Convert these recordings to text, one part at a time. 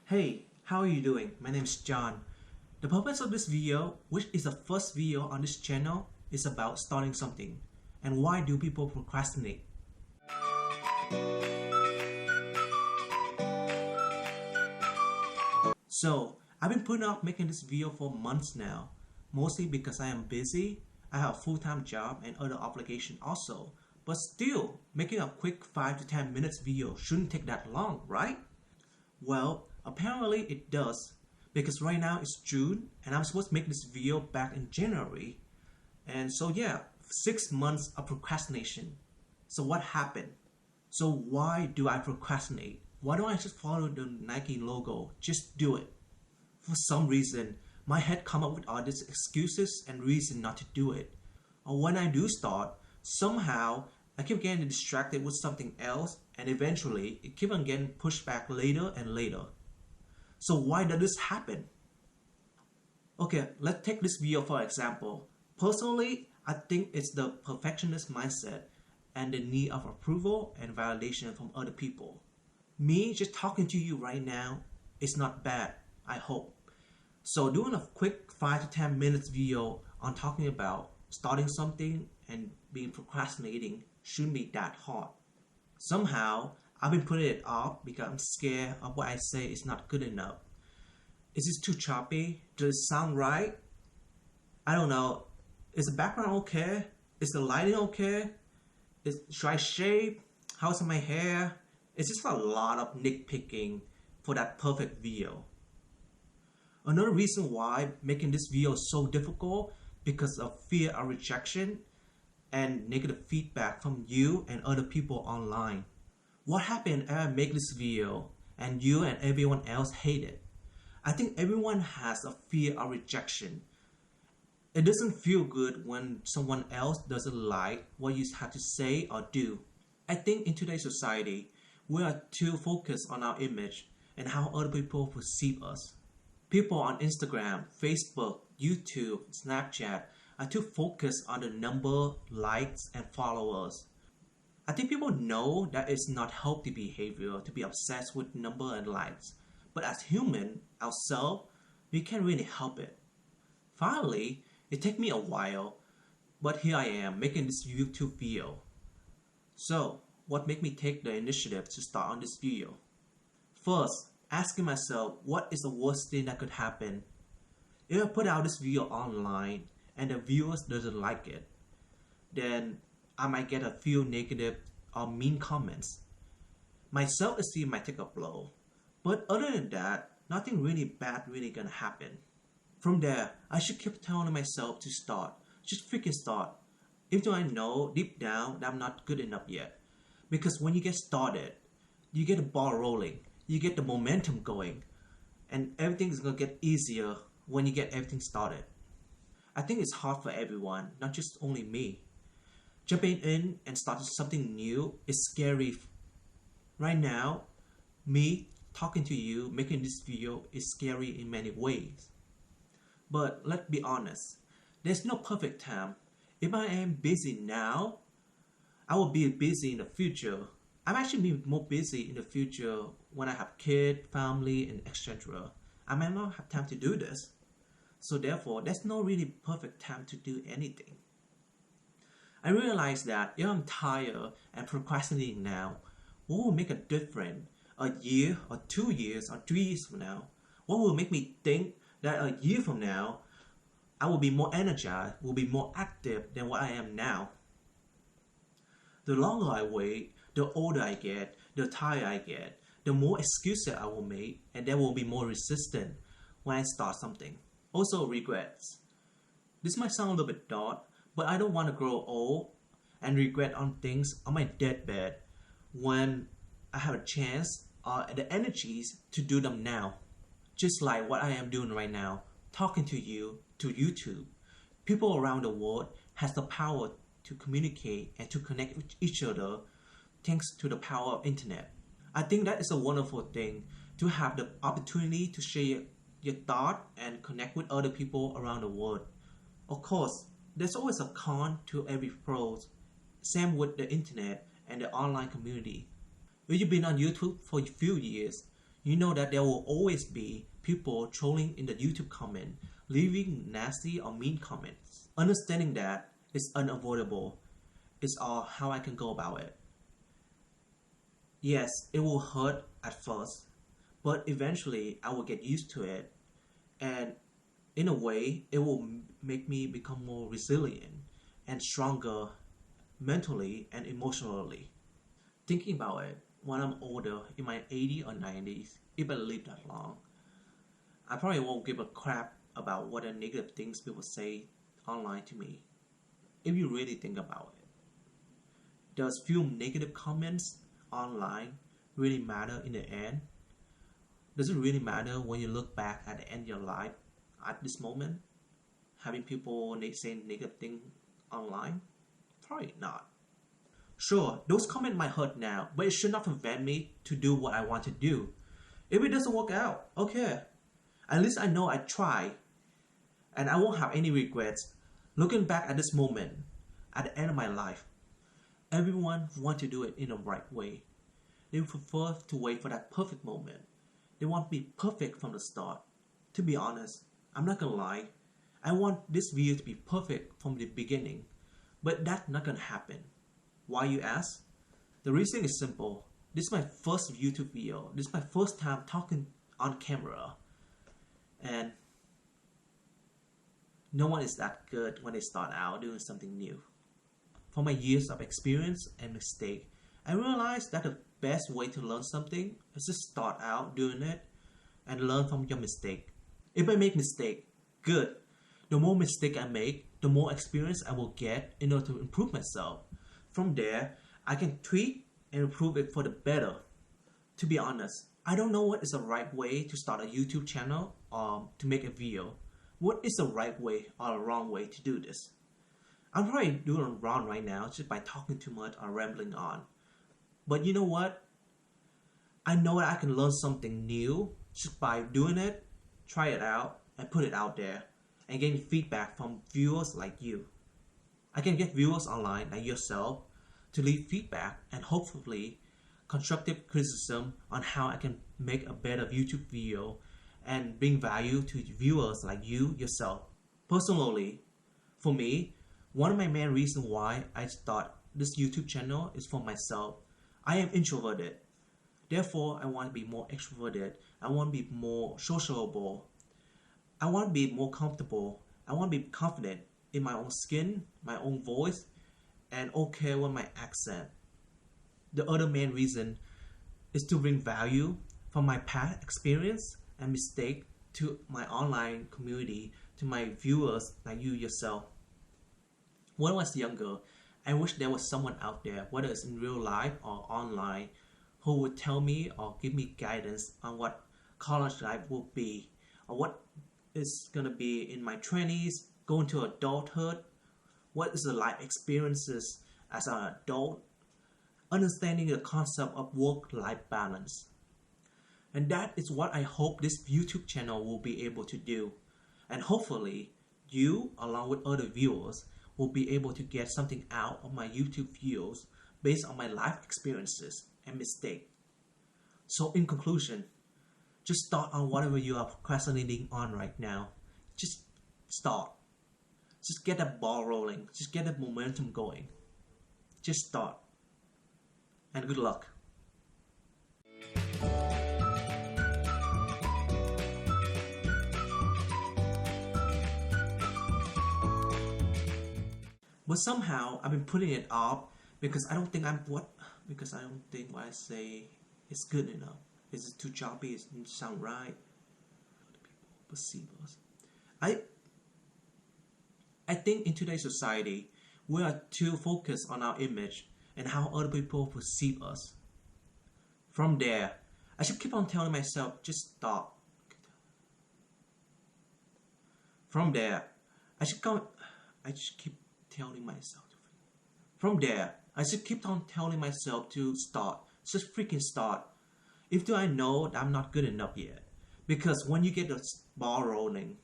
Hey, how are you doing? My name is John. The purpose of this video, which is the first video on this channel, is about starting something and why do people procrastinate. So, I've been putting off making this video for months now, mostly because I am busy, I have a full-time job and other obligations also, but still, making a quick 5 to 10 minutes video shouldn't take that long, right? Well, apparently it does, because right now it's June and I'm supposed to make this video back in January. And so yeah, 6 months of procrastination. So what happened? So why do I procrastinate? Why don't I just follow the Nike logo? Just do it. For some reason, my head come up with all these excuses and reasons not to do it. Or when I do start, somehow I keep getting distracted with something else and eventually it keeps on getting pushed back later and later. So why does this happen? Okay, let's take this video for example. Personally, I think it's the perfectionist mindset and the need of approval and validation from other people. Me just talking to you right now is not bad, I hope. So doing a quick 5 to 10 minutes video on talking about starting something and being procrastinating shouldn't be that hard. Somehow, I've been putting it off because I'm scared of what I say is not good enough. Is this too choppy? Does it sound right? I don't know. Is the background okay? Is the lighting okay? Should I shave? How's my hair? It's just a lot of nitpicking for that perfect video. Another reason why making this video is so difficult because of fear of rejection and negative feedback from you and other people online. What happened if I make this video and you and everyone else hate it? I think everyone has a fear of rejection. It doesn't feel good when someone else doesn't like what you have to say or do. I think in today's society, we are too focused on our image and how other people perceive us. People on Instagram, Facebook, YouTube, Snapchat are too focused on the number, likes, and followers. I think people know that it's not healthy behavior to be obsessed with number and likes, but as human ourselves, we can't really help it. Finally, it took me a while, but here I am making this YouTube video. So, what made me take the initiative to start on this video? First, asking myself, what is the worst thing that could happen? If I put out this video online and the viewers doesn't like it, then I might get a few negative or mean comments. My self-esteem might take a blow. But other than that, nothing really bad really gonna happen. From there, I should keep telling myself to start. Just freaking start. Even though I know deep down that I'm not good enough yet. Because when you get started, you get the ball rolling. You get the momentum going. And everything is gonna get easier when you get everything started. I think it's hard for everyone, not just only me. Jumping in and starting something new is scary. Right now, me talking to you, making this video is scary in many ways. But let's be honest, there's no perfect time. If I am busy now, I will be busy in the future. I'm actually be more busy in the future when I have kids, family, and etc. I might not have time to do this. So therefore, there's no really perfect time to do anything. I realize that if I'm tired and procrastinating now, what will make a difference a year or 2 years or 3 years from now? What will make me think that a year from now, I will be more energized, will be more active than what I am now? The longer I wait, the older I get, the tired I get, the more excuses I will make, and there will be more resistance when I start something. Also regrets. This might sound a little bit dark, but I don't want to grow old and regret on things on my deathbed when I have a chance or the energies to do them now. Just like what I am doing right now, talking to you to YouTube. People around the world has the power to communicate and to connect with each other thanks to the power of internet. I think that is a wonderful thing to have the opportunity to share your thought and connect with other people around the world. Of course, there's always a con to every pros. Same with the internet and the online community. If you've been on YouTube for a few years, You know that there will always be people trolling in the YouTube comment, leaving nasty or mean comments. Understanding that is unavoidable is all how I can go about it. Yes, it will hurt at first, but eventually I will get used to it, and in a way it will make me become more resilient and stronger mentally and emotionally. Thinking about it, when I'm older, in my 80s or 90s, if I live that long, I probably won't give a crap about what the negative things people say online to me. If you really think about it, does few negative comments online really matter in the end? Does it really matter when you look back at the end of your life at this moment? Having people say negative things online? Probably not. Sure, those comments might hurt now, but it should not prevent me to do what I want to do. If it doesn't work out, okay. At least I know I tried, and I won't have any regrets looking back at this moment at the end of my life. Everyone wants to do it in the right way. They prefer to wait for that perfect moment. They want to be perfect from the start. To be honest, I'm not gonna lie. I want this video to be perfect from the beginning, but that's not gonna happen. Why, you ask? The reason is simple. This is my first YouTube video. This is my first time talking on camera. And no one is that good when they start out doing something new. From my years of experience and mistake, I realized that the best way to learn something is to start out doing it and learn from your mistake. If I make mistake, good. The more mistake I make, the more experience I will get in order to improve myself. From there, I can tweak and improve it for the better. To be honest, I don't know what is the right way to start a YouTube channel or to make a video. What is the right way or the wrong way to do this? I'm probably doing it wrong right now just by talking too much or rambling on. But you know what? I know that I can learn something new just by doing it, try it out, and put it out there, and getting feedback from viewers like you. I can get viewers online like yourself to leave feedback and hopefully constructive criticism on how I can make a better YouTube video and bring value to viewers like you yourself. Personally, for me, one of my main reasons why I start this YouTube channel is for myself. I am introverted. Therefore, I want to be more extroverted. I want to be more sociable. I want to be more comfortable. I want to be confident in my own skin, my own voice, and okay with my accent. The other main reason is to bring value from my past experience and mistake to my online community, to my viewers like you yourself. When I was younger, I wish there was someone out there, whether it's in real life or online, who would tell me or give me guidance on what college life will be, or what is going to be in my 20s, going to adulthood, what is the life experiences as an adult, understanding the concept of work-life balance. And that is what I hope this YouTube channel will be able to do. And hopefully, you, along with other viewers, will be able to get something out of my YouTube videos based on my life experiences and mistakes. So in conclusion, just start on whatever you are procrastinating on right now. Just start. Just get that ball rolling. Just get that momentum going. Just start. And good luck. But somehow I've been putting it off because I don't think because I don't think what I say is good enough. Is it too choppy? It doesn't sound right. People perceive us. I think in today's society we are too focused on our image and how other people perceive us. From there, I should keep on telling myself, just stop. From there, I should keep telling myself. From there, I should keep on telling myself to start. Just freaking start. If do I know that I'm not good enough yet? Because when you get the ball rolling,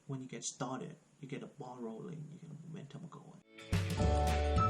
when you get started, you get a ball rolling, you get a momentum going.